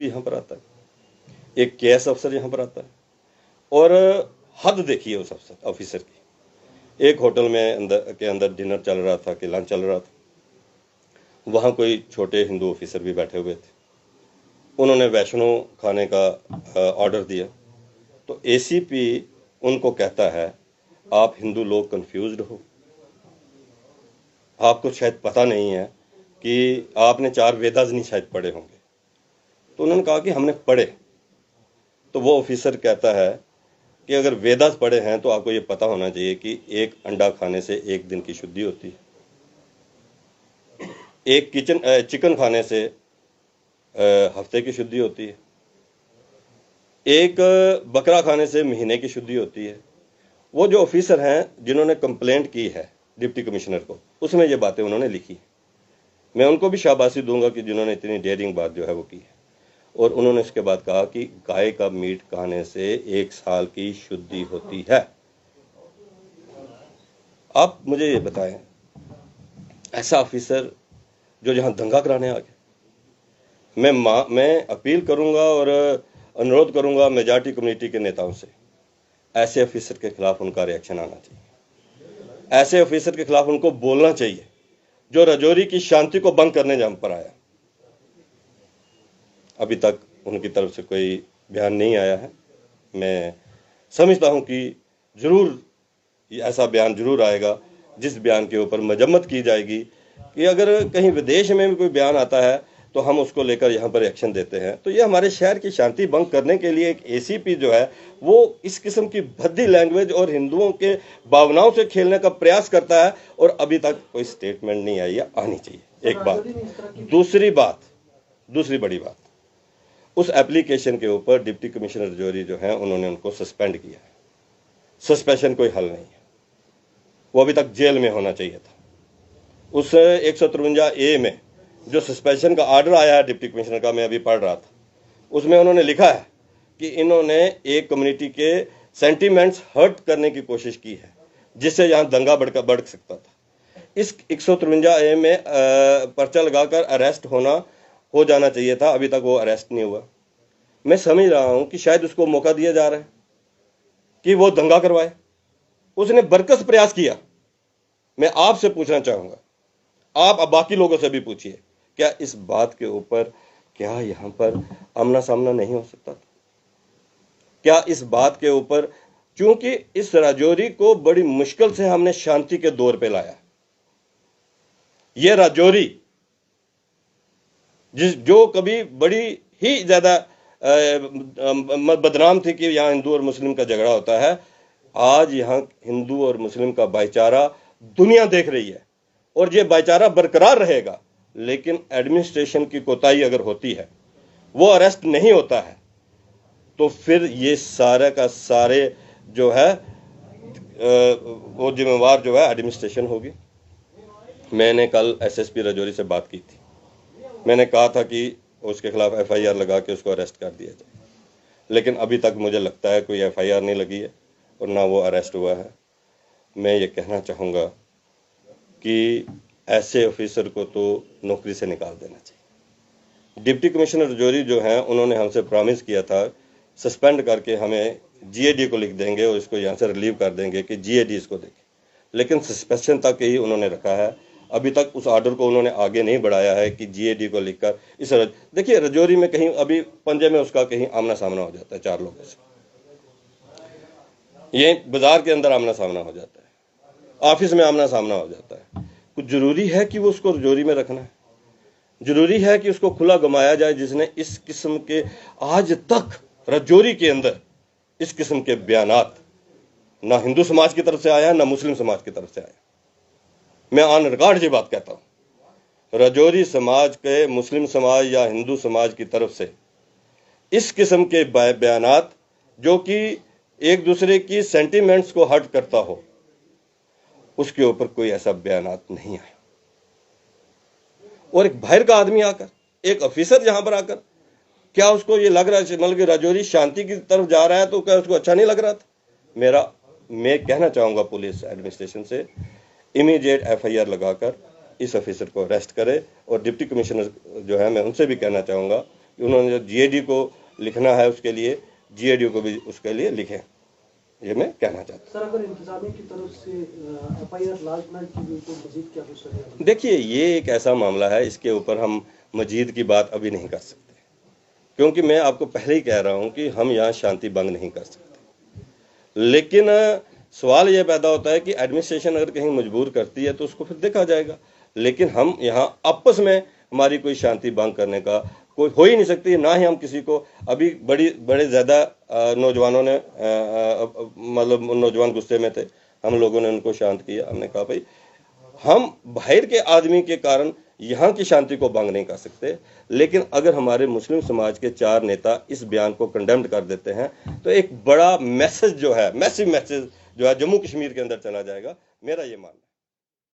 यहाँ पर आता है, एक केएस अफसर यहाँ पर आता है, और हद देखिए उस ऑफिसर की। एक होटल में अंदर डिनर चल रहा था कि लंच चल रहा था, वहाँ कोई छोटे हिंदू ऑफिसर भी बैठे हुए थे। उन्होंने वैष्णो खाने का ऑर्डर दिया, तो एसीपी उनको कहता है आप हिंदू लोग कंफ्यूज्ड हो, आपको शायद पता नहीं है कि आपने 4 वेदास नहीं शायद पढ़े होंगे। तो उन्होंने कहा कि हमने पढ़े। तो वो ऑफिसर कहता है कि अगर वेदास पढ़े हैं तो आपको ये पता होना चाहिए कि एक अंडा खाने से 1 दिन की शुद्धि होती है, एक चिकन खाने से हफ्ते की शुद्धि होती है, एक बकरा खाने से महीने की शुद्धि होती है। वो जो ऑफिसर हैं जिन्होंने कंप्लेंट की है डिप्टी कमिश्नर को, उसमें ये बातें उन्होंने लिखी। मैं उनको भी शाबाशी दूंगा कि जिन्होंने इतनी डेयरिंग बात जो है वो की है। और उन्होंने इसके बाद कहा कि गाय का मीट खाने से 1 साल की शुद्धि होती है। आप मुझे ये बताएं, ऐसा ऑफिसर जो जहां दंगा कराने आ गया, मैं अपील करूंगा और अनुरोध करूंगा मेजॉरिटी कम्युनिटी के नेताओं से, ऐसे ऑफिसर के खिलाफ उनका रिएक्शन आना चाहिए। ऐसे ऑफिसर के खिलाफ उनको बोलना चाहिए जो राजौरी की शांति को भंग करने जहां पर आया। अभी तक उनकी तरफ से कोई बयान नहीं आया है। मैं समझता हूं कि जरूर ऐसा बयान जरूर आएगा जिस बयान के ऊपर मजम्मत की जाएगी कि अगर कहीं विदेश में भी कोई बयान आता है तो हम उसको लेकर यहाँ पर एक्शन देते हैं। तो ये हमारे शहर की शांति भंग करने के लिए एक एसीपी जो है वो इस किस्म की भद्दी लैंग्वेज और हिंदुओं के भावनाओं से खेलने का प्रयास करता है, और अभी तक कोई स्टेटमेंट नहीं आई है, आनी चाहिए। एक बात। दूसरी बड़ी बात, उस एप्लीकेशन के ऊपर डिप्टी कमिश्नर राजौरी जो है उन्होंने उनको सस्पेंड किया है। सस्पेंशन कोई हल नहीं है, वो अभी तक जेल में होना चाहिए था। उस 153A में जो सस्पेंशन का ऑर्डर आया है डिप्टी कमिश्नर का, मैं अभी पढ़ रहा था, उसमें उन्होंने लिखा है कि इन्होंने एक कम्युनिटी के सेंटीमेंट्स हर्ट करने की कोशिश की है जिससे यहां दंगा बढ़ सकता था। इस 153A में पर्चा लगाकर अरेस्ट हो जाना चाहिए था, अभी तक वो अरेस्ट नहीं हुआ। मैं समझ रहा हूं कि शायद उसको मौका दिया जा रहा है कि वो दंगा करवाए। उसने बरकस प्रयास किया। मैं आपसे पूछना चाहूंगा, आप अब बाकी लोगों से भी पूछिए, क्या इस बात के ऊपर क्या यहां पर आमना सामना नहीं हो सकता था? क्या इस बात के ऊपर, क्योंकि इस राजौरी को बड़ी मुश्किल से हमने शांति के दौर पे लाया। यह राजौरी जो कभी बड़ी ही ज्यादा बदनाम थी कि यहां हिंदू और मुस्लिम का झगड़ा होता है, आज यहां हिंदू और मुस्लिम का भाईचारा दुनिया देख रही है और यह भाईचारा बरकरार रहेगा। लेकिन एडमिनिस्ट्रेशन की कोताही अगर होती है, वो अरेस्ट नहीं होता है, तो फिर ये सारे का सारे जो है वो जिम्मेवार जो है एडमिनिस्ट्रेशन होगी। मैंने कल एसएसपी राजौरी से बात की थी। मैंने कहा था कि उसके खिलाफ एफआईआर लगा के उसको अरेस्ट कर दिया जाए, लेकिन अभी तक मुझे लगता है कोई एफआईआर नहीं लगी है और ना वो अरेस्ट हुआ है। मैं ये कहना चाहूँगा कि ऐसे ऑफिसर को तो नौकरी से निकाल देना चाहिए। डिप्टी कमिश्नर राजौरी जो हैं उन्होंने हमसे प्रॉमिस किया था सस्पेंड करके हमें जीएडी को लिख देंगे और इसको यहाँ से रिलीव कर देंगे कि जीएडी इसको देखे, लेकिन सस्पेंशन तक ही उन्होंने रखा है। अभी तक उस ऑर्डर को उन्होंने आगे नहीं बढ़ाया है कि जीएडी को लिखकर इस देखिए राजौरी में कहीं अभी पंजे में उसका कहीं आमना सामना हो जाता है 4 लोगों से, ये बाजार के अंदर आमना सामना हो जाता है, ऑफिस में आमना सामना हो जाता है। कुछ जरूरी है कि वो उसको राजौरी में रखना है? जरूरी है कि उसको खुला गमाया जाए जिसने इस किस्म के आज तक राजौरी के अंदर इस किस्म के बयानात ना हिंदू समाज की तरफ से आया ना मुस्लिम समाज की तरफ से आया। मैं ऑन रिकॉर्ड ये बात कहता हूं, राजौरी समाज के मुस्लिम समाज या हिंदू समाज की तरफ से इस किस्म के बयानात जो कि एक दूसरे की सेंटिमेंट्स को हर्ट करता हो, उसके ऊपर कोई ऐसा बयानात नहीं आया। और एक बाहर का आदमी आकर, एक ऑफिसर यहां पर आकर, क्या उसको ये लग रहा है मतलब कि राजौरी शांति की तरफ जा रहा है, तो क्या उसको अच्छा नहीं लग रहा था? मैं कहना चाहूंगा पुलिस एडमिनिस्ट्रेशन से इमीडिएट एफआईआर लगाकर इस ऑफिसर को अरेस्ट करे। और डिप्टी कमिश्नर जो है मैं उनसे भी कहना चाहूंगा उन्होंने जो जीएडी को लिखना है उसके लिए जीएडी को भी उसके लिए लिखें, ये मैं कहना चाहता हूँ। सर, अगर इंतजामिया की तरफ से एफआईआर लॉन्च की गई तो मजीद क्या हो सकता है? देखिए, ये एक ऐसा मामला है, इसके ऊपर हम मजीद की बात अभी नहीं कर सकते, क्योंकि मैं आपको पहले ही कह रहा हूं कि हम यहाँ शांति भंग नहीं कर सकते। लेकिन सवाल यह पैदा होता है कि एडमिनिस्ट्रेशन अगर कहीं मजबूर करती है तो उसको फिर देखा जाएगा, लेकिन हम यहाँ आपस में हमारी कोई शांति भंग करने का कोई हो ही नहीं सकती, ना ही हम किसी को अभी बड़े ज़्यादा नौजवानों ने मतलब नौजवान गुस्से में थे, हम लोगों ने उनको शांत किया। हमने कहा भाई हम बाहर के आदमी के कारण यहाँ की शांति को भंग नहीं कर सकते, लेकिन अगर हमारे मुस्लिम समाज के 4 नेता इस बयान को कंडेम्ड कर देते हैं तो एक बड़ा मैसेज जो है, मैसिव मैसेज जो है जम्मू कश्मीर के अंदर चला जाएगा, मेरा ये मानना है।